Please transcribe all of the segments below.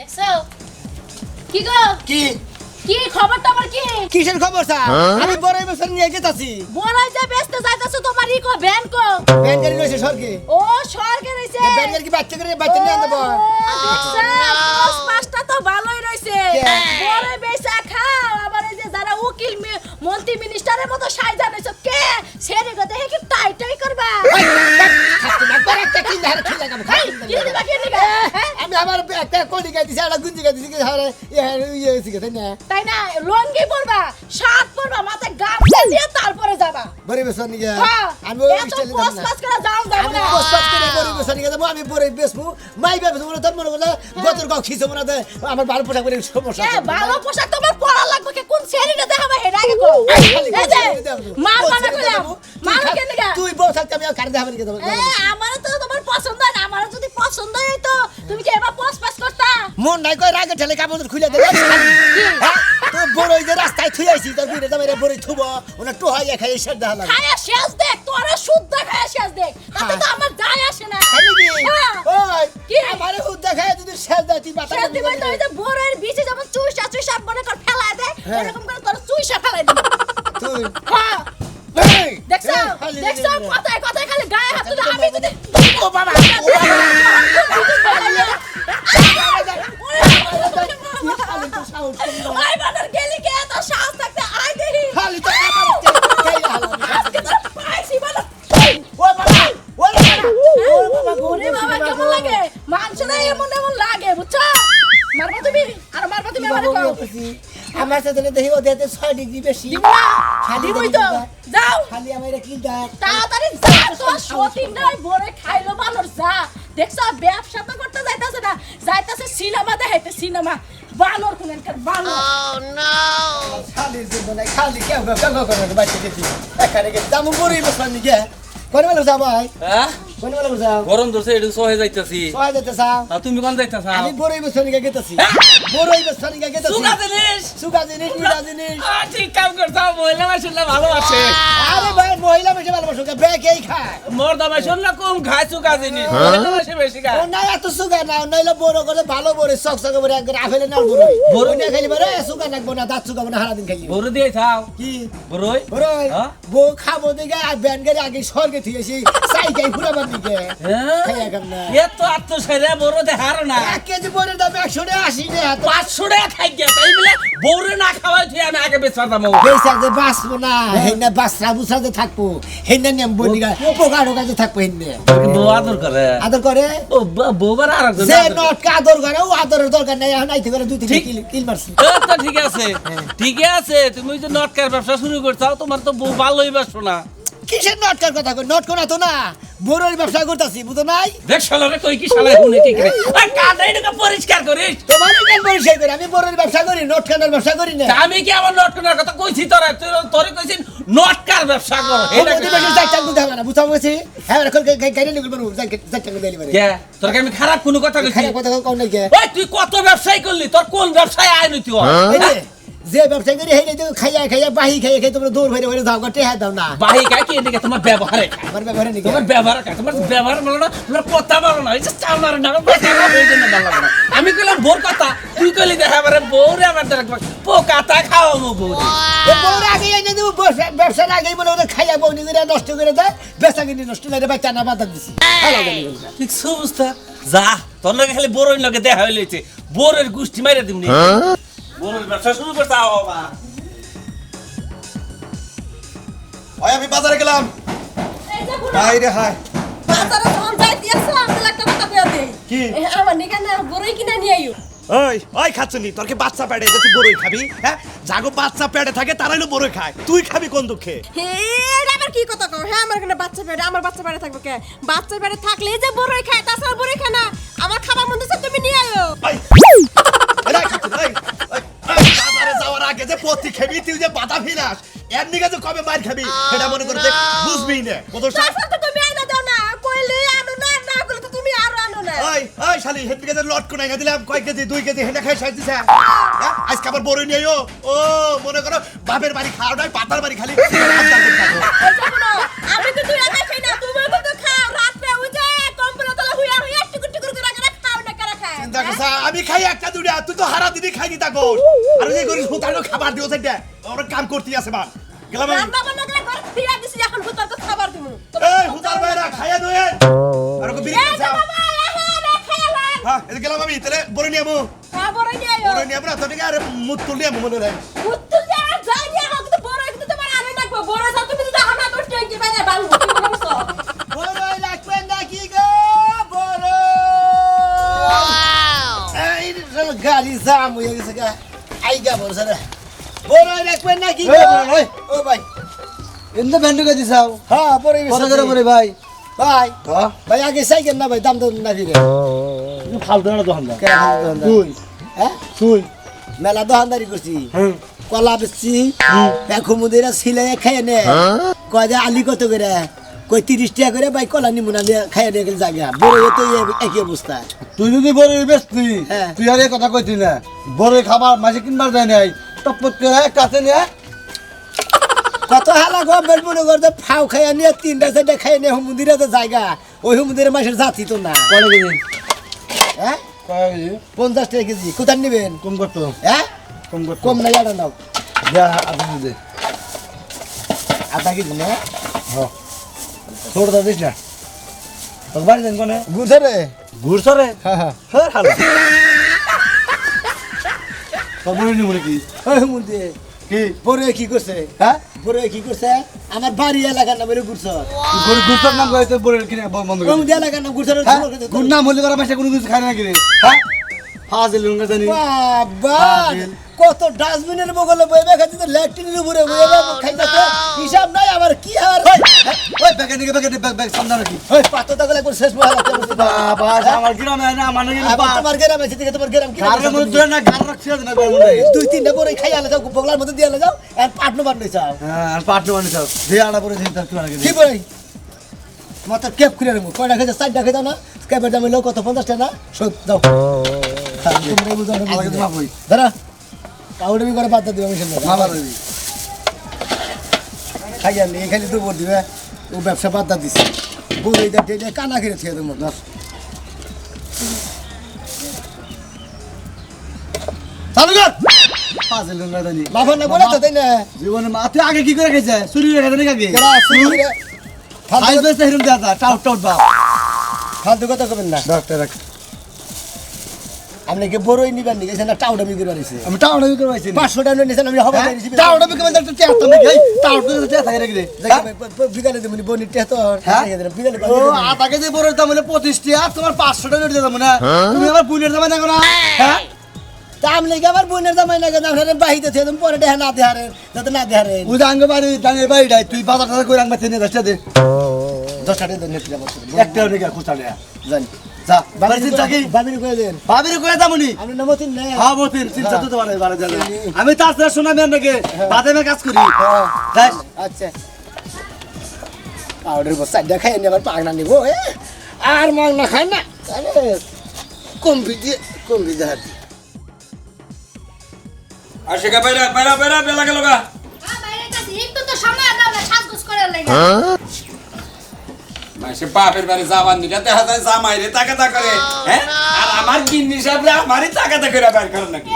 দেখছো কি গো কি কি খবর তোমার কি কিসের খবর স্যার আমি বড় বছর নিয়ে গেতাছি বড়াই যে ব্যস্ত যাইতাছো তোমার ই কো ব্যান কো ব্যাংকের রইছে সরকে ও সরকার রইছে ব্যাংকের কি বাচ্চা করে বাচ্চা নিয়ে দেব দশ পাঁচটা তো ভালোই রইছে বড় বেচা খাও আবার এই যে যারা উকিল মন্ত্রী মিনিস্টারের মতো সাইজা রইছে কে সেরে গো দেখে কি টাই টাই করবা কি দিবা কি দিবা আমি আমার একটা কোটি গাই দিছি একটা গুঞ্জি গাই দিছি কি হারে ইয়ে হইছে তাই না তাই না লঙ্গি পরবা শার্ট পরবা মাথায় গামছা দিয়ে তারপরে যাবা বড় বছর নিয়ে আমি ওই এত স্টাইলে পোস্ট যাব না পাস করে যাও যাবো আমি না পোস্ট করে বড় বছর নিয়ে যাব আমি বড় বেসবো মাই বেসবো না তোর মনে বলে গতর গাও খিসে মনে দে আমার ভালো পোশাক পরে সমস্যা এ ভালো পোশাক তোমার পরা লাগবে কে কোন সেরিটা দেখাবা হেডা আগে কো এই যে মার মানা কইলাম মার কে নিগা তুই বউ থাকতে আমি আর কার দেখাবেন কে এ আমারও তো তোমার পছন্দ হয় না আমারও যদি পছন্দ হয় তো তুমি কি এবার পোস্ট পাস করতা মন নাই কই রাগে ঠেলে কাপড় খুলে দে তো বড় এই যে রাস্তায় থুই আইছি তোর বিরে যাবে বড় থুবো ওনা তো হয় খাই শেষ দেখা লাগে খায়া শেষ দেখ তোরা শুদ্ধ খায়া শেষ দেখ তাতে তো আমার যায় আসে না তাই নাকি ওই কি? আমারে হুদ্দা খায় যদি শেষ দেয় তুই বাতা শেষ দিবই তো ওই যে বড়ের বিচে যেমন চুইসা চুইসা মনে কর ফেলায় দেয় এরকম করে তোর চুইসা ফেলায় দিবি তুই হ্যাঁ এই দেখছো দেখছো কথায় কথায় খালি গায়ে হাত তুলে আমি যদি ও বাবা খালি তো সাউন্ড আই বানার গেলি কে এত সাহস থাকতে আই দেহি খালি তো খালি আজকে তোর পাইছি বানা ও বাবা ওরে বাবা কেমন লাগে মাংসটা এমন এমন লাগে বুঝছো মারবা তুমি আর মারবা তুমি আমারে কও আমার সাথে দেখি ও দেতে 6 ডিগ্রি বেশি দিব না দিবই তো যাও খালি আমার কি দেখ তাড়াতাড়ি যা তো সতীন নাই বড় খাইলো বানর যা দেখছো ব্যবসা তো করতে যাইতাছে না যাইতাছে সিনেমা দেখাইতে সিনেমা বানর কোনকার বানর খালি জীবনে খালি কেউ করে বাচ্চা গেছি এখানে গেছি দাম বড়ই বসলাম নিকে কোন বেলা যাও ভাই হ্যাঁ কোন বেলা যাও গরম ধরছে এটা সহে যাইতাছি সহায় যেতে চাও তুমি কোন যাইতাছ আমি বড়ই বসলাম নিকে গেতেছি বড়ই বসলাম নিকে গেতেছি সুগা জিনিস সুগা জিনিস মিঠা জিনিস ঠিক কাম করছাও মহিলা মাসুল্লাহ ভালো আছে আরে ভাই মহিলা বেশি ভালোবাসো কে ব্রেক এই খায় মর্দা মাসুল্লাহ কম খায় সুগা জিনিস মহিলা মাসে বেশি খায় ও না এত সুগা না নইলে বড় করে ভালো বড় সক সক করে একবার আফেলে না বড়ই বড়ই না খাইলে বড় সুগা লাগবো না দাঁত সুগা না হারা দিন খাইলি বড় দিয়ে খাও কি বড়ই বড়ই হ্যাঁ? বউ খাবো দিকে আর ব্যান গাড়ি আগে স্বর্গে থিয়েছি সাইকেল ঘুরাবার দিকে খাইয়া কাম না এ তো আত্মসাইরা বড় দেখার না 1 কেজি বড়ের দাম 180 টাকা 500 টাকা খাই গেছে তাই বলে বড় না খাওয়াই তুই আমি আগে বেচা দাম বেসা যে বাঁচবো না হেনা বাসরা বুসাতে থাকবো হেনা নেম বলিগা পোকা ঢোকা যে থাকবো হেনে বউ আদর করে আদর করে ও বউবার আর একজন যে নটকা আদর করে ও আদরের দরকার নাই এখন আইতে করে 2-3 কিল মারছি তো ঠিক আছে ঠিকই আছে তুমি যে নটকার ব্যবসা শুরু করছাও তোমার তো বউ ভালোই বাসো না কিসের নটকার কথা কই নট কোনা তো না বড়র ব্যবসা করতাছি বুঝো নাই দেখ শালারে কই কি শালা হুনে কি করে আর কাদাই না পরিষ্কার করিস তোমার কেন পরিচয় করে আমি বড়র ব্যবসা করি নট কানার ব্যবসা করি না আমি কি আমার নটকার কথা কইছি তোরা তোরে কইছিস নটকার ব্যবসা কর এটা কি বেশি চাই চাই দিতে হবে না বুঝাও গেছি হ্যাঁ এখন গাড়ি নিয়ে বলবো যাই চাই চাই দিলি মানে কে তোর আমি খারাপ কোনো কথা কইছি খারাপ কথা কোন নাই কে ওই তুই কত ব্যবসায় করলি তোর কোন ব্যবসায় আয় নই তুই এই যে, যে ব্যবসা করি হেই তো খাইয়া খাইয়া বাহি খাইয়া খাই তোমরা দৌড় ভরে ভরে দাও গটে হাত দাও না বাহি কাই কি এদিকে তোমার ব্যবহারে খায় আমার ব্যবহার নেই তোমার ব্যবহার খায় তোমার ব্যবহার বলো না তোমার কথা বলো না এই যে চামার না কথা এই জন্য ভালো লাগে না আমি কইলাম বোর কথা তুই কইলি দেখা আমারে বউরে আমার দেখবা পোকাটা খাওয়াবো বউ বউর আগে এনে দেবো ব্যবসার আগেই বলে ওদের খাইয়া বউনি করে নষ্ট করে দেয় বেচা কিনি নষ্ট লাগে বাচ্চা না বাধা দিছি ঠিক অবস্থা যা তোর লগে খালি বড়ই লগে দেখা হইলেছে বড়ের গুষ্টি মাইরা দিমনি বড়ের ব্যবসা শুরু করতে বাবা ওই আমি বাজারে গেলাম এই যে বুড়ো হাই রে হাই বাজারে যখন যাইতে আসো আমি একটা কথা কইয়া দেই কি? আমার নিকানে বড়ই কিনা নিয়ে আইও ওই খাচ্ছনি তোর কি বাচ্চা পেটে যে তুই বড়ই খাবি হ্যাঁ জাগো বাচ্চা পেটে থাকে তারাই হলো বড়ই খায় তুই খাবি কোন দুঃখে হে এটা আবার কি কথা কও হ্যাঁ আমার এখানে বাচ্চা পেটে আমার বাচ্চা পেটে থাকবে কে বাচ্চা পেটে থাকলেই যে বড়ই খায় তাছাড়া বড়ই খায় না আমার খাবার মন দিছে তুমি নিয়ে আয়ো ওই এরা খাচ্ছনি ওই বাজারে যাওয়ার আগে যে পথি খাবি তুই যে বাধা ফিরাস এর নিকে যে কবে মার খাবি সেটা মনে করে দেখ বুঝবি না কত তাছাড়া তো তুমি আইনা দাও না কইলে আনো না না কইলে তো তুমি আর আনো না ওই শালি হেড থেকে লট কোনাই না দিলাম কয় কেজি 2 কেজি হেনা খাই সাইজ দিছে আজকে আবার বড়ই নিয়ে আইও ও মনে করো বাপের বাড়ি খাওয়া নয় পাতার বাড়ি খালি এই যে বুড়ো, আমি তো তুই একা খাই না তুমি তো খাও রাতে ওই যে কম্পিউটার তলা হুইয়া হুইয়া টুকুর টুকুর করে খাও না কারা খায় চিন্তা কসা আমি খাই একটা দুটা তুই তো হারা দিদি খাই দিতা কর আর এই গরিব হুতানো খাবার দিও সেটা ওরা কাম করতে আছে মা গেলাম আমি রান্না বান্না করে ঘরে ফিরে দিছি এখন হুতার তো খাবার দিব এই হুতার বাইরা খাইয়া দয়েন আর কো বিড়ি খাইছা হ্যাঁ এই গেলাম আমি তাহলে বড় নিয়ামু খাবারই নিয়ে আয়ো বড় নিয়ামু না তো ঠিক আছে মুত তুলিয়া মনে রে উত্তর যা যাই নিয়ে হোক তো বড় কিন্তু তোমার আরে লাগবে বড় যাও তুমি তো হানা করতে কি বাজে বালু কি বলছো বড়ই লাগবে নাকি গো বড় এই রে গাড়ি জাম হয়ে গেছে গা আইগা বড় সারা বড়ই লাগবে নাকি গো ওই ও ভাই এন্দ ব্যান্ডুকে দিছাও হ্যাঁ বড়ই কত করে পড়ে ভাই ভাই হ্যাঁ ভাই আগে সাইকেল না ভাই দাম তো না ফিরে ফালতু না দোকানদার তুই হ্যাঁ তুই মেলা দোকানদারি করছি হুম কলা বেচছি এখন মুদিরা সিলাই খাইয়ে নে কয় যে আলি কত করে কই 30 টাকা করে ভাই কলা নিমুনা দিয়ে খাইয়ে নিয়ে গেলে জায়গা বড় তো একই অবস্থা তুই যদি বড় বেচতি হ্যাঁ। তুই আর এই কথা কইতি না বড় খাবার মাঝে কিনবার যায় নাই টপট করে কাছে নিয়ে কত হালা গভর্নমেন্ট মনে করতে ফাও খাইয়ে নিয়ে 3টা 4টা খাইয়ে নিয়ে হুমুদিরা তো জায়গা ওই হুমুদিরা মাসের জাতি তো না কয় কেজি হ্যাঁ কয় কেজি 50 টাকা কেজি কোথায় নেবেন কম করতো হ্যাঁ কম করতো কম নাই এটা নাও যা আপনি দে আধা কেজি না হ্যাঁ ছোট দা দিস না তোর বাড়ি দেন কোনে বুঝে রে ঘুরছো রে হ্যাঁ হ্যাঁ হ্যাঁ হালা তোর বড় নি মনে কি ওই হুমুদি কি বড় কি করছে হ্যাঁ বড় কি করছে আমার বাড়ি এলাকার নামে ঘুরছ তুই ঘুরছোর নাম কই তোর বড় কিনে বন্ধ করে হুমুদি এলাকার নাম ঘুরছ হ্যাঁ গুড নাম হলে করা মাসে কোনো কিছু খায় না কি রে হ্যাঁ ফাজিল লঙ্গা জানি বাবা ফাজিল। কত ডাস্টবিনের বগলে বইবে খাইতে তো ল্যাট্রিনের উপরে বইবে খাইতে তো হিসাব নাই আমার কি আর ওই ব্যাগে নিকে ব্যাগ সামনে রাখি ওই পাতো তাগলে একবার শেষ মহল বাবা আমার গ্রামে না মানে তোমার গ্রাম আছে দিকে তোমার গ্রাম কি গারের মধ্যে ধরে না গার রাখছি না গার মধ্যে 2-3টা পরে খাই আলে যাও বগলার মধ্যে দিয়ে আলে যাও আর পাট নো বান্ডে চাও হ্যাঁ আর পাটনো মানে সব দিয়ে আড়া পরে দিন তার কি লাগে কি বই মাথা কেপ করে রাখবো কয়টা খাইতে 4টা খাইতে না কেপের দাম হলো কত 50 টাকা না সব দাও তোমরা বুঝো না আমাকে তোমা কই দাঁড়া কাউডমি করে বাদ দিও আমি শুনবো মামা দিবি খাইয়া নিয়ে খালি তো বল দিবে ও ব্যবসা বাদ দিছে বলে এটা কানা খেয়ে খেয়ে দেবো না চালু কর ফাজিল লঙ্গা জানি মাফা না বলে তো তাই না জীবনে মা তুই আগে কি করে খাইছে চুরি রেখে দেনি আগে যারা সুবিধা ফাইল বেসে হিরম দেয়া টাউট টাউট বাপ ফালতু কথা কবেন না ডাক্তার আপনি কি বড়ই নিবেন নি গেছেন না টাউডামি করে আনিছে আমি টাউট আমি করে পাইছি 500 টাকা নিছেন আমি হবে টাউট আমি কেমন একটা টেস্ট আমি খাই টাউট করে টেস্ট থাকে রেখে দে বিকালে দেবনি বনি তে তো হ্যাঁ? বিকালে ও আটা কেজি বড়ের দাম হলে 25 টাকা তোমার 500 টাকা দিয়ে দাম না তুমি আমার বুনের দাম না কোনা হ্যাঁ দাম লেগে আবার বোনের জামাই লাগে দাম হারে বাহিতে থেকে তুমি পরে দেহ না দেহারে যাতে না দেহারে উদাঙ্গ বাড়ি দাঙ্গে বাড়ি ডাই তুই বাজার টাকা করে আনবা 3000 দে 10 টাকা দেন নিতে যাব একটাও নেই খুচা নেই জানি যা বাড়ি চাকি বাবির কই দেন ভাবির কয়ে দামনি আপনি নমতিন না হ্যাঁ বতিন চিন্তা তো বাড়ি বাড়ি যাবে আমি তার সাথে শোনা মেন নাকি বাদে মে কাজ করি যাস আচ্ছা পাউডার বস সাইড দেখাই নি আবার পাগনা নিব আর মাং না খাই না আরে কম ভিজে হাত আর শেখা বাইরা বাইরা বাইরা বেলা গেল গা মাসে বাপের বাড়ি যাবার নিটা দেখা যায় জামাইরে তাকাতা করে হ্যাঁ আর আমার কিন্নি সাহেবরে আমারই তাকাতা করে বাইর করে নাকি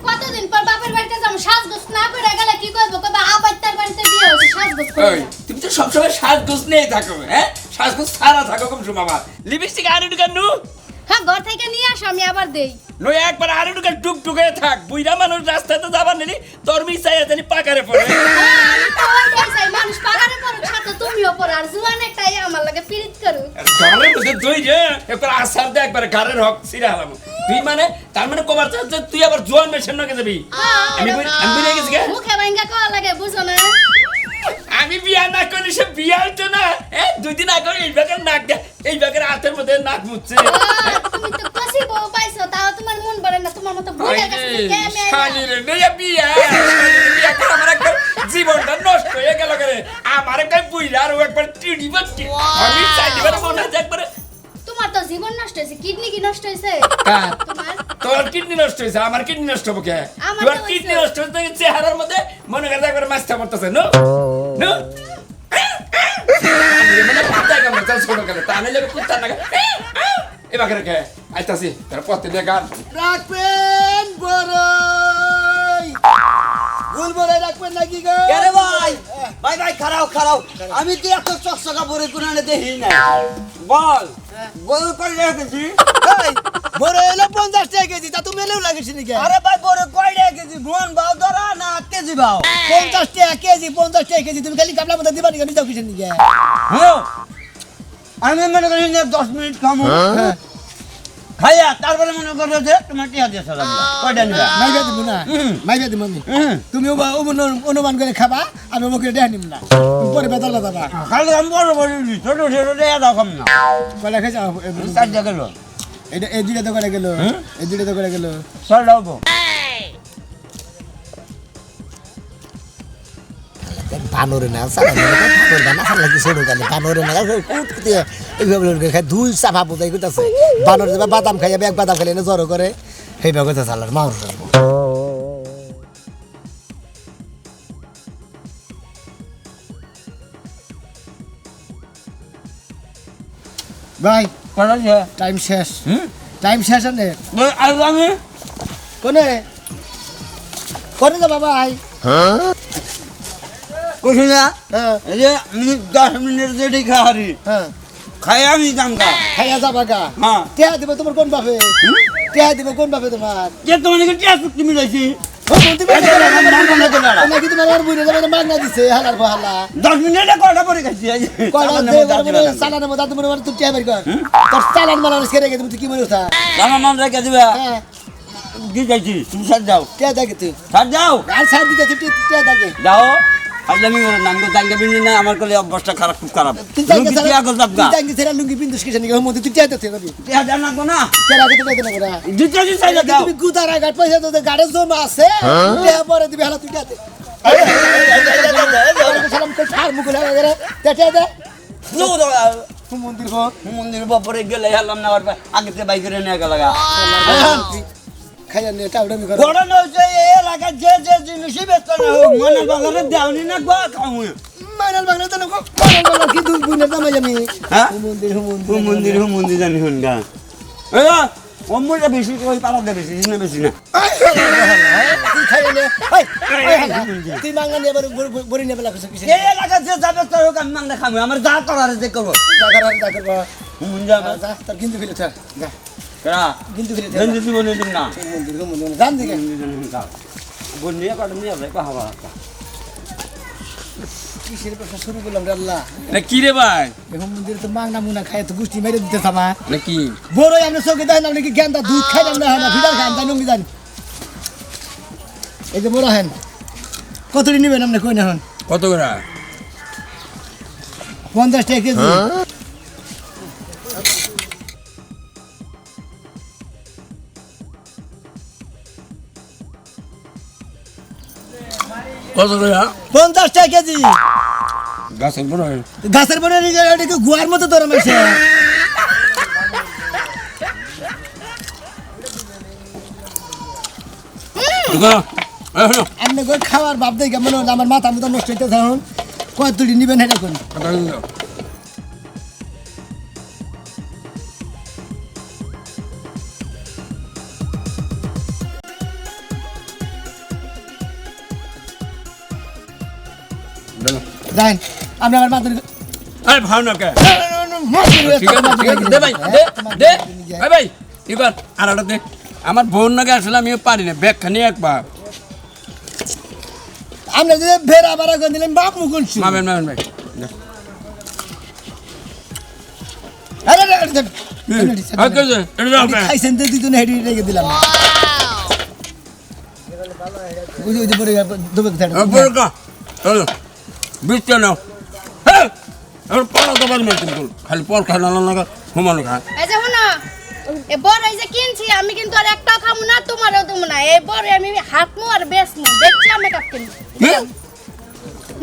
কতদিন পর বাপের বাড়িতে যাম সাজগোজ না করে গেলে কি করবো কবে আবাইতার বাড়িতে বিয়ে হচ্ছে সাজগোজ করে ওই তুমি তো সবসময় সাজগোজ নিয়েই থাকো হ্যাঁ সাজগোজ ছাড়া থাকো কম সময় আমার লিপস্টিক আরে ঢুকান নু হ্যাঁ ঘর থেকে নিয়ে আসো আমি আবার দেই নয় একবার আরে ঢুকান টুকটুকে থাক বুইরা মানুষ রাস্তাতে যাবার নিলি তোর মিসাই জানি পাকারে পড়ে আমি তো ওইটাই চাই মানুষ পাগারে পড়ুক সাথে তুমিও পড়ো আর জুয়ান একটাই আমার লাগে পিরিত করুক ঘরের মধ্যে তুই যে একবার আসার দে একবার ঘরের হক ছিঁড়ে হালাম তুই মানে তার মানে কবার চাচ্ছে তুই আবার জোয়ান মেশিন নাকি যাবি আমি বিয়ে গেছি গে মুখে ভাঙ্গা কওয়া লাগে বুঝো না আমি বিয়া না করলে সে বিয়া হইতো না হ্যাঁ 2 দিন আগে এই ব্যাগের নাক এই ব্যাগের হাতের মধ্যে নাক মুছছে তুমি তো কষি বউ পাইছো তাও তোমার মন ভরে না তোমার মতো ভুলে গেছে কে আমি শালিরে নয়া বিয়া বিয়া করে আমার একটা জীবনটা নষ্ট হয়ে গেল করে আমার একটা বুইরা আর একবার টিডি বাচ্চি আমি চাইবার মনে আছে একবার তোমার তো জীবন নষ্ট হয়েছে কিডনি কি নষ্ট হয়েছে কার? তোমার তোর কিডনি নষ্ট হয়েছে আমার কিডনি নষ্ট হবে কে আমার তোর তো কিডনি হয়েছে। নষ্ট হয়েছে চেহারার মধ্যে মনে করে একবার মাছটা পড়তেছে নো নো মানে পাতা কেমন চল ছোট গেলে তা নাহলে কুত্তা না এবার কে আইতাছি তার পথে দেখা রাখবেন বড়ই ভুল বড়ই রাখবেন নাকি গো আরে ভাই ভাই ভাই খারাও খারাও আমি তো এত চকচকা বড়ই কোনালে দেখি না বল গরু কই রেখেছি এই, বড়ই হলো 50 টাকা কেজি তা তুমি এলেও লাগিস নাকি আরে ভাই বড় কই রেখেছি মন বাও ধরা না কেজি বাও 50 টাকা কেজি 50 টাকা কেজি তুমি খালি কাপলা মতো দিবা নাকি যাও কিসের নিকে হ্যালো আমি মনে করি না 10 মিনিট খামু খাইয়া তারপরে মনে করো যে তোমার টিয়া দিয়ে সালাম কয়টা নিবা মাইবা দিব না মাইবা দিব আমি তুমি অনুমান করে খাবা আর ও মুখে দেয়া নিম না পরে বেতাল যাবা খালি আমি বড় বড় ছোট ছোট দেয়া দাও কম না কয়টা খাইছা চার জায়গা গেল এটা এই দুইটা তো করে গেল এই দুইটা তো করে গেল চল দাও বানরে না সারা বানর না সারা কি ছোট কানে বানরে না কুতকুতে এইভাবে লোকে খায় দুই সাফা পোতাই কইতাছে বানর যেবা বাদাম খাইয়া এক বাদাম খাইলে জ্বর করে সেইভাবে কইতাছে আল্লাহর মাউর ভাই করা যায় টাইম শেষ শেষ আনে আর আমি কোনে কোনে যাবা ভাই কইছি না হ্যাঁ এই যে আমি 10 মিনিট যেটি খাহারি হ্যাঁ খাই আমি দাম গা খাইয়া যাবা গা হ্যাঁ টিয়া দিবে তোমার কোন বাপে টিয়া দিবে কোন বাপে তোমার যে তোমার কি টিয়া চুক্তি মিলাইছি ও বলতে পারছো নাকি তোমার আর বুঝে যাবে মাগনা দিছে হালার বহালা 10 মিনিটে কয়টা পরে খাইছি কয়টা দে চালানের মধ্যে তুমি আমার তুই টিয়া বের কর তোর চালান মালান ছেড়ে গেছে তুমি কি মনে উঠা আমার মন রেখে দিবা হ্যাঁ কি যাইছি তুমি সার যাও টিয়া দেখে তুই সার যাও আর ছাড় দিতে তুই টিয়া দেখে যাও আজলামি করে নাঙ্গো জাঙ্গা বিনি না আমার কলে অবস্থা খারাপ খুব খারাপ তুই লুঙ্গি টিয়া গো যাবগা ছেড়ে লুঙ্গি পিন্দুস কিসে নিকে মধ্যে তুই টিয়া দেখতে পাবি টিয়া জানাগো না টিয়া রাখতে পারবে না করে দিতে দিতে চাইলে দাও তুমি গুদারা গাট পয়সা তো গাড়ে জমা আছে টিয়া পরে দিবি হালা তুই টিয়া দে সালাম কই ছাড় মুখ লাগা টিয়া দে মন্দির হোক মন্দির বাপরে গেলে হেলাম না আগে থেকে বাইক করে নিয়ে গেল খাইয়া নিয়ে টাউডামি করে বড় নইছে এই এলাকা যে যে জিনিসই বেচতে না হোক মনে বাগারে দেওনি না গো খামু মাইনাল বাংলা তো নকো মাইনাল বাংলা কি দুই বুনের দাম আমি হ্যাঁ মন্দির মন্দির জানি শুন গা এই অমুটা বেশি কই পালা দে বেশি না বেশি না তুই খাইয়া নে তুই মাংনা নিয়ে বড়ি নিয়ে বেলা কিছু এই এলাকা যে যাবে তো হোক আমি মাংনা খামু আমার যা করার যে করব হুন যাবে যা তোর কিন্তু ফেলে যা করা কিন্তু ফেলে গঞ্জি জীবনে দিন না মন্দির জান দিকে বন্যা কাটে নিয়ে যাবে পাহাবা কিসের কথা শুরু করলাম রে আল্লাহ না কি রে ভাই এখন মন্দিরে তো মাংনা মুনা খায় তো গুষ্টি মেরে দিতে থামা না কি বড় আমরা চোখে দেয় না নাকি জ্ঞানটা দুধ খাইলাম না না ভিড়াল খান তাই নঙ্গি যান এই যে বড় হেন কতটি নিবেন আপনি কই না হন কত করে 50 টাকা কেজি কত করে 50 টাকা কেজি গাছের বড় গাছের বনে এটাকে গুয়ার মতো তোর মাসে আপনি কই খাওয়ার ভাব দেখে মনে হলো আমার মাথা মতো নষ্ট হইতে থাকুন কতটি নিবেন এটা কোন যাই আপনি আমার মাথা আরে ভাও না কে ঠিক আছে দে ভাই দে ভাই ভাই এবার আর একটা দে আমার বোন নাকি আসলে আমি পারি না ব্যাগ খানি একবার আপনি যদি ফের আবার এখন দিলেন বাপ মুকুল মাবেন ভাই খাইছেন তো দুজন হেঁটে রেখে দিলাম বুঝতে নাও খালি পর খাই না ঘুমানো খা এই যে শুনো এ বড় এই যে কিনছি আমি কিন্তু আর একটাও খামু না তোমারও দেবো না এই বড় আমি হাতমু আর বেচমু দেখছি মেকআপ কিনবো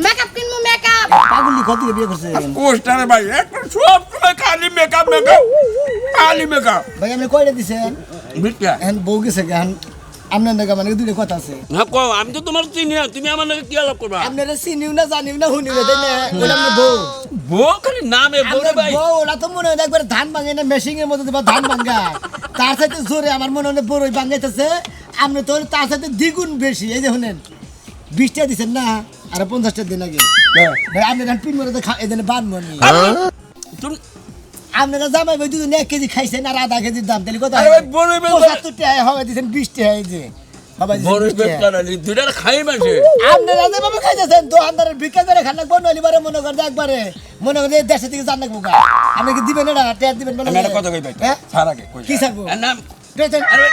মেকআপ কিনবো মেকআপ পাগলি কত বিয়ে করছে পোস্টারে ভাই এখন সব সময় খালি মেকআপ মেকআপ খালি মেকআপ ভাই আপনি কয়টা দিছেন বুঝতে এখন বউ গেছে এখন আপনার নাকি মানে দুটো কথা আছে হ্যাঁ কও আমি তো তোমার চিনি না তুমি আমার নাকি কি আলাপ করবা আপনারা চিনিও না জানিও না শুনিও না তাই না ওটা আপনার বউ বউ খালি নামে বউ রে আপনার ভাই বউ ওরা তো মনে হয় একবার ধান ভাঙে না মেশিনের মতো দেবা ধান ভাঙ্গা তার সাথে জোরে আমার মনে হয় বড়ই ভাঙাইতেছে আপনি তো তার সাথে দ্বিগুণ বেশি এই যে শুনেন 20 টাকা দিচ্ছেন না আর 50 টাকা দিন আগে ভাই আপনি ধান পিন মরে এই জন্য বান মনি তুমি আপনারা জামাই ভাই দুজন 1 কেজি খাইছেন আর আধা কেজির দাম তাহলে কত আরে ভাই বড়ই বেশ 75 টাকা হবে দিচ্ছেন 20 টাকা এই যে হবে বড়ই বেশ কানালি দুইটা খাই মাসে আপনারা যেভাবে খাইতেছেন তো আপনারা ভিক্ষা করে খান লাগবো নইলে বারে মনে করে একবারে মনে করে দেশে থেকে জান লাগবো আপনি কি দিবেন না ট্যাগ দিবেন বলে আমি একটা কথা কই ভাই হ্যাঁ ছাড় আগে কই কি ছাড়বো? নাম দেখেন আরে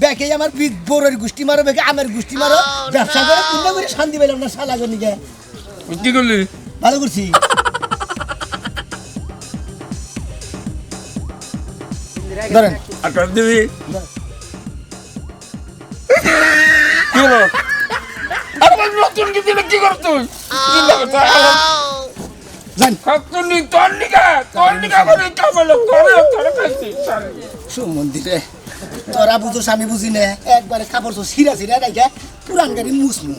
বেকে আমার বড়ের গোষ্ঠী মারো বেকে আমার গোষ্ঠী মারো ব্যবসা করে পূর্ণ করে শান্তি পেলাম না শালা গনিকে কি করলি ভালো করছি ধরেন আর কর দিবি কি হলো আবার নতুন কি দিলে কি কর তুই জান খাতুনি তোর নিকা করে কামলো করে খাইছি সুমন্দিরে তোরা বুঝোস আমি বুঝি না একবারে কাপড় তো সিরা সিরা রাখা পুরান গাড়ি মুসমু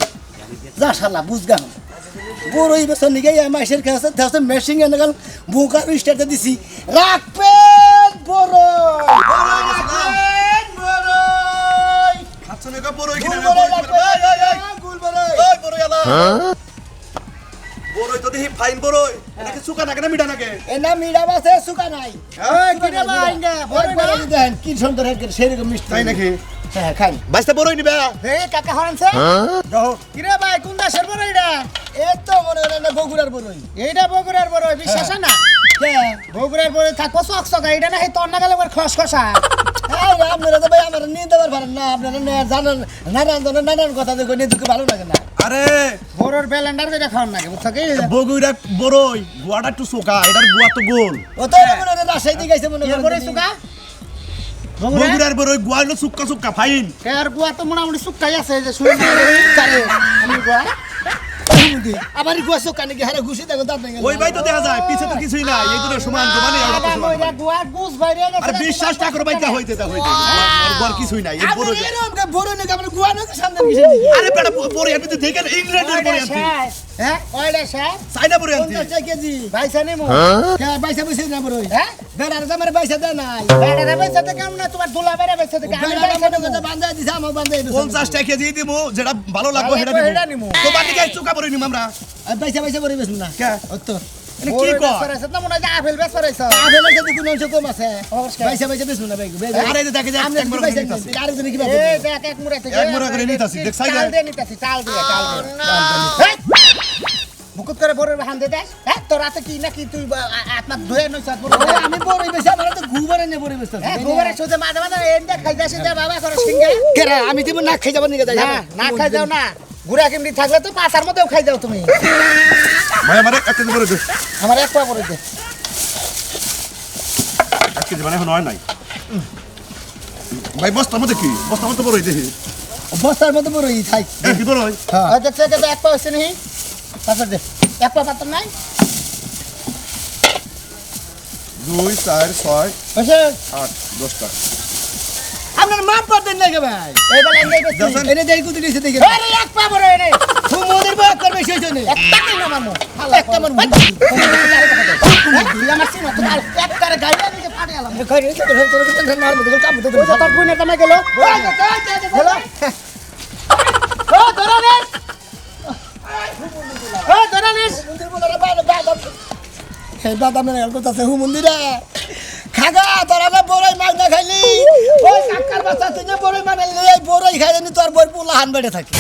যা শালা বুঝগা বড় এই বছর নিকে মাসের কাছে দেশে মেশিং এনে গেল বুকার স্টার্টে দিছি রাখবেন বড় খাচ্ছ না গো বড়ই কিনা গুল বড় গুল বড় ওই বড়ই আলা বড়ই তো দেখি ফাইন বড়ই এটা কি সুকা নাকে না মিঠা নাকে এনা মিডা বাসে সুকা নাই ওই কিরে বাইঙ্গা বড় বড় দেন কি সুন্দর হেড সেরকম মিষ্টি তাই নাকি হ্যাঁ খান বাইসটা বড়ই নিবে হে কাকা হরানছে কিরে ভাই কোন দেশের বড় এটা এই তো মনে হয় না বগুড়ার বড়ই এইটা বগুড়ার বড়ই বিশ্বাস না কে বগুড়ার বড়ই থাকো চক চক এটা না হে তোর না গেলে খস খসা এই আপনারা তো ভাই আমার নিতে পারেন না আপনারা জানেন নানান কথা দেখো নিয়ে দুঃখ ভালো লাগে না আরে বড়র ব্যালেন্ডার যেটা খাওয়ান নাকি বুঝছো কি বগুড়া বড়ই গুয়াটা একটু সোকা এটার গুয়া তো গোল ও তো মনে হয় রাজশাহী দিকে গেছে মনে হয় বড়ই সুকা বগুড়ার বড়ই গুয়া হলো সুক্কা সুক্কা ফাইন এর গুয়া তো মোটামুটি সুকাই আছে যে শুনে চারে আমি গুয়া আবার গুয়া সুকা নাকি হারে ঘুষি দেখো দাঁত নাই ওই ভাই তো দেখা যায় পিছে তো কিছুই না এই দুটো সমান তো মানে এটা তো সমান গুয়া গুস বাইরে গেছে আরে বিশ্বাস না করো ভাই তা হইতে আর বড় কিছুই নাই এই বড় আমরা বড় নাকি আমরা গুয়া নাকি সামনে মিশে দিই আরে বেটা বড় আমি তো দেখেন ইংল্যান্ডের বড় আনছি হ্যাঁ ওইলে স্যার চাইনা বড় আনছি 50 কেজি পয়সা নেমু হ্যাঁ পয়সা বসে না বড় হ্যাঁ বেড়ার জামার পয়সা দে নাই বেড়ার পয়সা তো কেমন না তোমার দুলা বেড়া পয়সা তো কেমন বেড়া মনে করে বাঁধা দিছ আমার বাঁধা দিছ 50 টাকা কেজি দিমু যেটা ভালো লাগবে সেটা নিমু তো বাকি গাই চুকা বড় নিমু আমরা পয়সা পয়সা বড় বেশ না কে অত এটা কি কর বেসরাইছ না মনে হয় আপেল বেসরাইছ আপেলের সাথে কোনো অংশ কম আছে পয়সা পয়সা বেশ না ভাই আরে এই যে দেখে যে আমি এক বড় পয়সা নিতাছি আর তুমি কি ভাবো এই দেখ এক মুড়া থেকে এক মুড়া করে নিতাছি দেখ সাইডে চাল দিয়ে নিতাছি চাল দিয়ে বুকুত করে বড় হান দে দেখ হ্যাঁ তোর রাতে কি নাকি তুই আত্মা ধুয়ে নইছ বড় আমি বড় বেশি আমার তো গুবারে নে বড় বেশি হ্যাঁ গুবারে সোজা মাঝে মাঝে এন্ডা খাই যাসি যা বাবা করে সিঙ্গা কেরা আমি দিব না খাই যাব নিকে যাই না খাই যাও না গুড়া কেমনি থাকলে তো পাছার মধ্যেও খাই যাও তুমি ভাই আমারে একটা বড় দে আমার এক পা বড় দে এক কেজি মানে এখন হয় নাই ভাই বস্তার মধ্যে কি বস্তার মধ্যে বড়ই দেখি বস্তার মধ্যে বড় ই থাই কি বড়ই হ্যাঁ দেখছে যে এক পা হইছে নি পাথর দে এক পা পাথর নাই 2 4 6 হইছে 8 10টা আপনার মাপ করতেন না কে ভাই এইবার লাইন দর্শন। এনে দেই কুতি দিছে দেখে আরে এক পা বড় এনে মোদের বক করবে সেই জন্য একটা কেন মারমু একটা মারমু আমার সিনা তো একটারে গাইয়া নিতে ফাটে আলাম কই রে তোর টেনশন মারমু তোর কাম তো তোর বুইনে কামে গেল হলো ও ধরানেস ও ধরানেস মন্দির বলে রে বাবা হে দাদা মনে করতেছে হু মন্দিরে খাগা তোরা না বড়ই মাছ না খাইলি ওই কাকার বাচ্চা তুই না বড়ই মানাইলি এই বড়ই খাইনি তোর বই পোলা হান বেড়ে থাকে